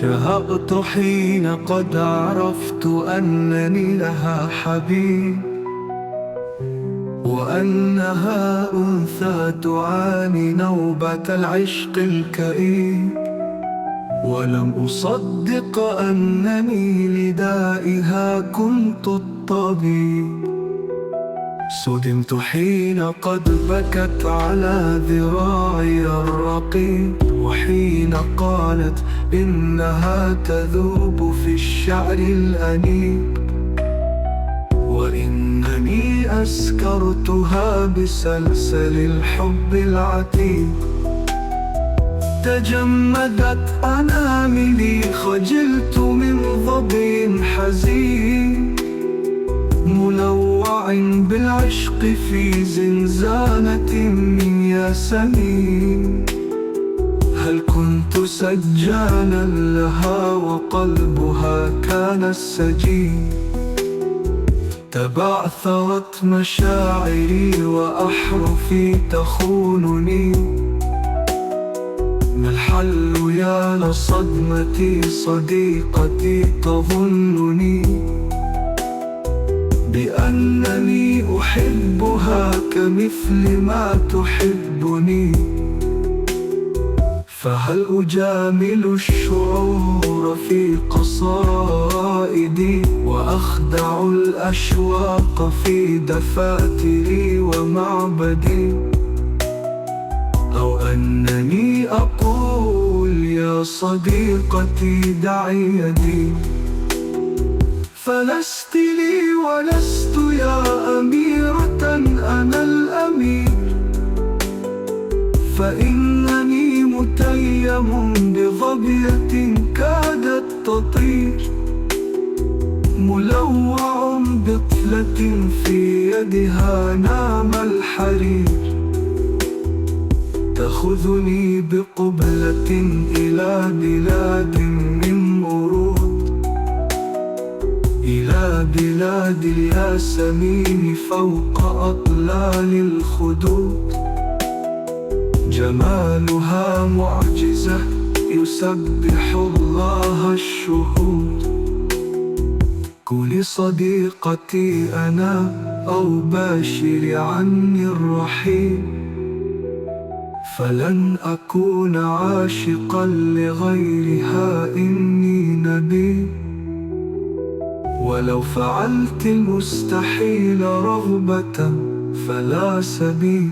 شهقت حين قد عرفت أنني لها حبيب، وأنها أنثى تعاني نوبة العشق الكئيب. ولم أصدق أنني لدائها كنت الطبيب. صدمت حين قد بكت على ذراعي الرقيب، وحين قالت إنها تذوب في الشعر الأنيب، وإنني أسكرتها بسلسل الحب العتيب. تجمدت أناملي، خجلت من ظبي حزين، ملوع بالعشق في زنزانة من ياسمين. هل كنت سجانا لها وقلبها كان السجين؟ تبعثرت مشاعري وأحرفي تخونني. ما الحل يا لصدمتي صديقتي تظنني بأنني أحبها كمثل ما تحبني؟ فهل أجامل الشعور في قصائدي، وأخدع الأشواق في دفاتري ومعبدي؟ أو أنني أقول يا صديقتي دعي يدي، فلست لي ولست يا أميرة أنا الأمير، فإنني متيم بظبية كادت تطير، ملوع بطلة في يدها نام الحرير. تأخذني بقبلة إلى بلاد من ورود، إلى بلاد الياسمين فوق أطلال الخدود. جمالها معجزة يسبح الله الشهود. كوني صديقتي أنا أو باشري عني الرحيل، فلن أكون عاشقا لغيرها إني نبي. ولو فعلت المستحيل رغبة فلا سبيل.